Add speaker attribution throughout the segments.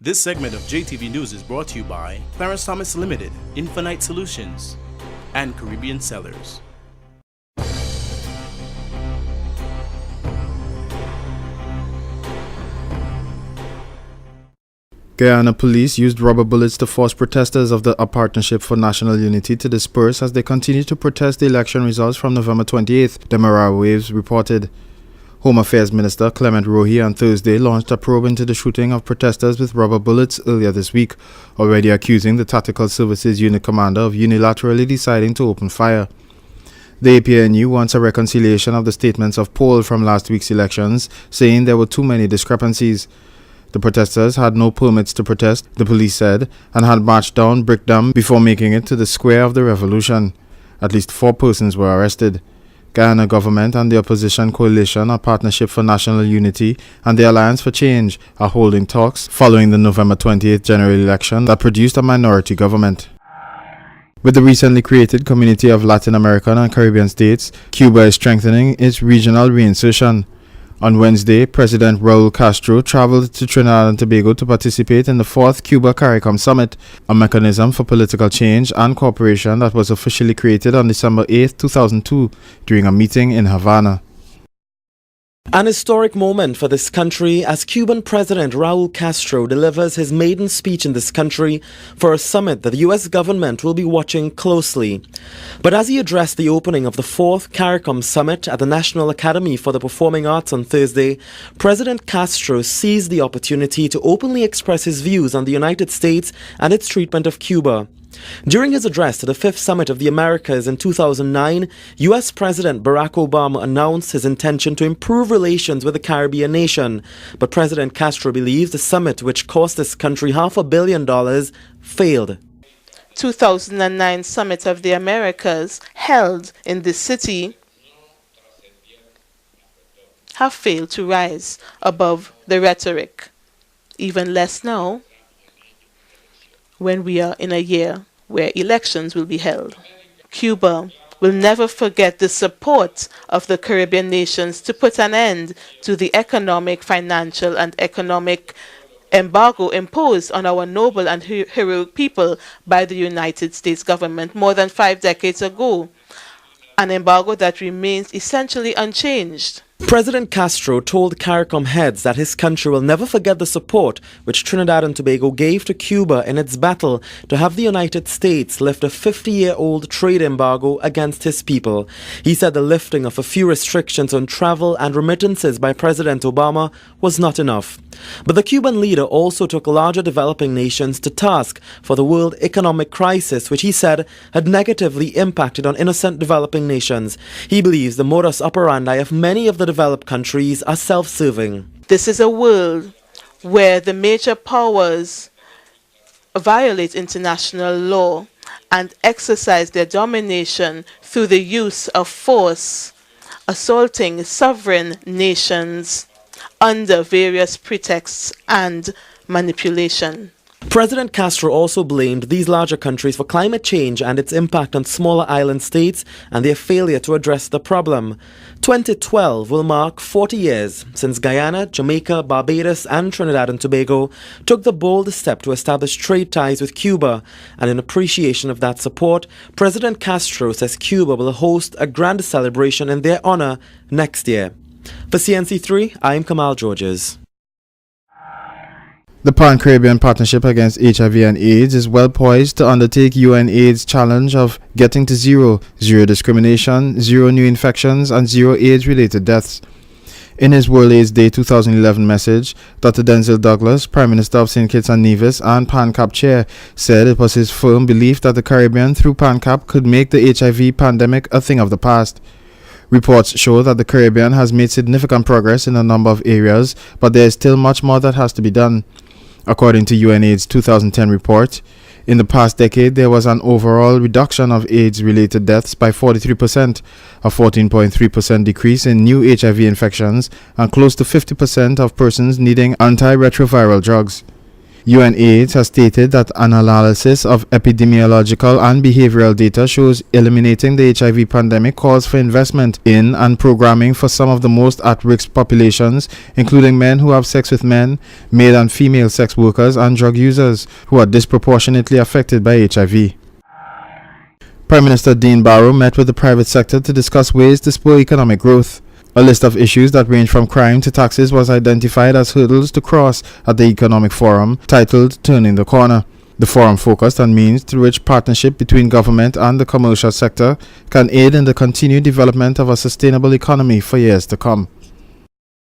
Speaker 1: This segment of JTV News is brought to you by Clarence Thomas Limited, Infinite Solutions, and Caribbean Sellers.
Speaker 2: Guyana police used rubber bullets to force protesters of the Partnership for National Unity to disperse as they continue to protest the election results from November 28th, Demerara Waves reported. Home Affairs Minister Clement Rohi on Thursday launched a probe into the shooting of protesters with rubber bullets earlier this week, already accusing the Tactical Services Unit commander of unilaterally deciding to open fire. The APNU wants a reconciliation of the statements of poll from last week's elections, saying there were too many discrepancies. The protesters had no permits to protest, the police said, and had marched down Brickdam before making it to the Square of the Revolution. At least 4 persons were arrested. Guyana government and the opposition coalition, a Partnership for National Unity, and the Alliance for Change are holding talks following the November 28th general election that produced a minority government. With the recently created Community of Latin American and Caribbean States, Cuba is strengthening its regional reinsertion. On Wednesday, President Raul Castro traveled to Trinidad and Tobago to participate in the 4th Cuba-CARICOM Summit, a mechanism for political change and cooperation that was officially created on December 8, 2002, during a meeting in Havana.
Speaker 3: An historic moment for this country as Cuban President Raul Castro delivers his maiden speech in this country for a summit that the U.S. government will be watching closely. But as he addressed the opening of the 4th CARICOM Summit at the National Academy for the Performing Arts on Thursday, President Castro seized the opportunity to openly express his views on the United States and its treatment of Cuba. During his address to the 5th Summit of the Americas in 2009, U.S. President Barack Obama announced his intention to improve relations with the Caribbean nation. But President Castro believes the summit, which cost this country $500 million, failed.
Speaker 4: 2009 Summit of the Americas held in this city have failed to rise above the rhetoric. Even less now, when we are in a year where elections will be held. Cuba will never forget the support of the Caribbean nations to put an end to the economic, financial, and economic embargo imposed on our noble and heroic people by the United States government more than 5 decades ago, an embargo that remains essentially unchanged.
Speaker 3: President Castro told CARICOM heads that his country will never forget the support which Trinidad and Tobago gave to Cuba in its battle to have the United States lift a 50-year-old trade embargo against his people. He said the lifting of a few restrictions on travel and remittances by President Obama was not enough. But the Cuban leader also took larger developing nations to task for the world economic crisis, which he said had negatively impacted on innocent developing nations. He believes the modus operandi of many of the developed countries are self-serving.
Speaker 4: This is a world where the major powers violate international law and exercise their domination through the use of force, assaulting sovereign nations under various pretexts and manipulation.
Speaker 3: President Castro also blamed these larger countries for climate change and its impact on smaller island states and their failure to address the problem. 2012 will mark 40 years since Guyana, Jamaica, Barbados and Trinidad and Tobago took the bold step to establish trade ties with Cuba, and in appreciation of that support, President Castro says Cuba will host a grand celebration in their honor next year. For CNC3, I'm Kamal Georges.
Speaker 2: The Pan-Caribbean Partnership Against HIV and AIDS is well poised to undertake UNAIDS challenge of getting to zero discrimination, 0 new infections, and 0 AIDS-related deaths. In his World AIDS Day 2011 message, Dr. Denzil Douglas, Prime Minister of St. Kitts and Nevis and PANCAP chair, said it was his firm belief that the Caribbean through PANCAP could make the HIV pandemic a thing of the past. Reports show that the Caribbean has made significant progress in a number of areas, but there is still much more that has to be done. According to UNAIDS' 2010 report, in the past decade there was an overall reduction of AIDS-related deaths by 43%, a 14.3% decrease in new HIV infections, and close to 50% of persons needing antiretroviral drugs. UNAIDS has stated that an analysis of epidemiological and behavioral data shows eliminating the HIV pandemic calls for investment in and programming for some of the most at-risk populations, including men who have sex with men, male and female sex workers, and drug users who are disproportionately affected by HIV. Prime Minister Dean Barrow met with the private sector to discuss ways to spur economic growth. A list of issues that range from crime to taxes was identified as hurdles to cross at the Economic Forum, titled Turning the Corner. The forum focused on means through which partnership between government and the commercial sector can aid in the continued development of a sustainable economy for years to come.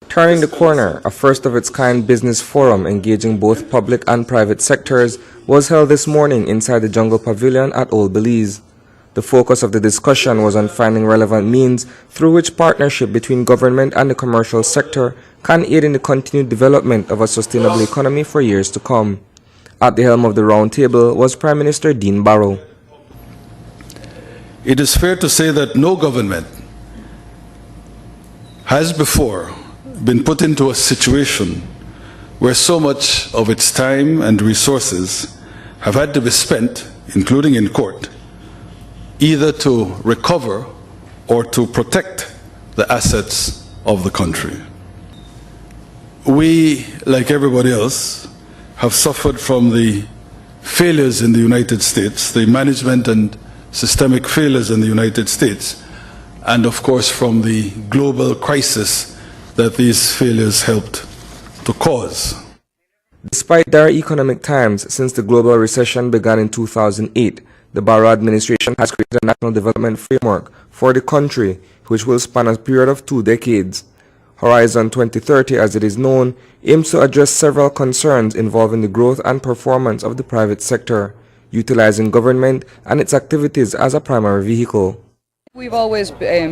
Speaker 5: Turning the Corner, a first-of-its-kind business forum engaging both public and private sectors, was held this morning inside the Jungle Pavilion at Old Belize. The focus of the discussion was on finding relevant means through which partnership between government and the commercial sector can aid in the continued development of a sustainable economy for years to come. At the helm of the round table was Prime Minister Dean Barrow.
Speaker 6: It is fair to say that no government has before been put into a situation where so much of its time and resources have had to be spent, including in court, either to recover or to protect the assets of the country. We, like everybody else, have suffered from the failures in the United States, the management and systemic failures in the United States, and of course from the global crisis that these failures helped to cause.
Speaker 5: Despite dire economic times since the global recession began in 2008, the Barrow administration has created a national development framework for the country which will span a period of 2 decades. Horizon 2030, as it is known, aims to address several concerns involving the growth and performance of the private sector, utilizing government and its activities as a primary vehicle.
Speaker 7: We've always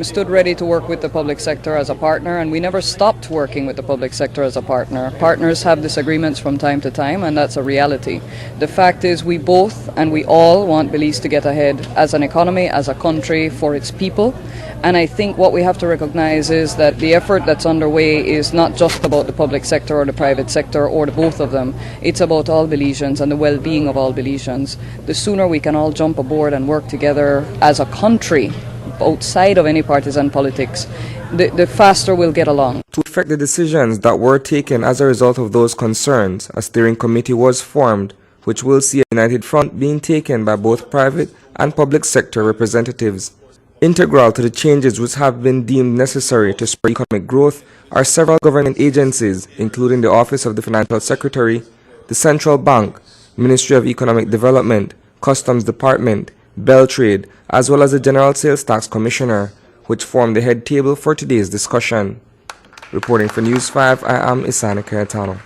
Speaker 7: stood ready to work with the public sector as a partner, and we never stopped working with the public sector as a partner. Partners have disagreements from time to time, and that's a reality. The fact is we both and we all want Belize to get ahead as an economy, as a country, for its people. And I think what we have to recognize is that the effort that's underway is not just about the public sector or the private sector or the both of them. It's about all Belizeans and the well-being of all Belizeans. The sooner we can all jump aboard and work together as a country, outside of any partisan politics, the faster we'll get along.
Speaker 5: To effect the decisions that were taken as a result of those concerns, a steering committee was formed, which will see a united front being taken by both private and public sector representatives. Integral to the changes which have been deemed necessary to spur economic growth are several government agencies, including the Office of the Financial Secretary, the Central Bank, Ministry of Economic Development, Customs Department, Beltrade, as well as the General Sales Tax Commissioner, which formed the head table for today's discussion. Reporting for News 5, I am Isani Cayetano.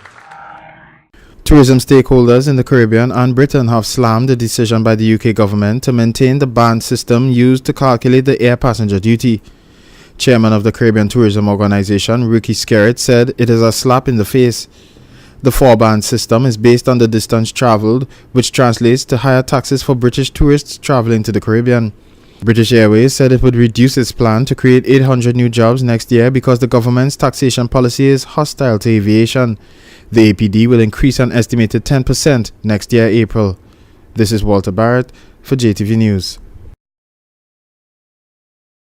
Speaker 2: Tourism stakeholders in the Caribbean and Britain have slammed the decision by the UK government to maintain the band system used to calculate the air passenger duty. Chairman of the Caribbean Tourism Organization, Ricky Skerritt, said it is a slap in the face. The 4-band system is based on the distance travelled, which translates to higher taxes for British tourists travelling to the Caribbean. British Airways said it would reduce its plan to create 800 new jobs next year because the government's taxation policy is hostile to aviation. The APD will increase an estimated 10% next year, April. This is Walter Barrett for JTV News.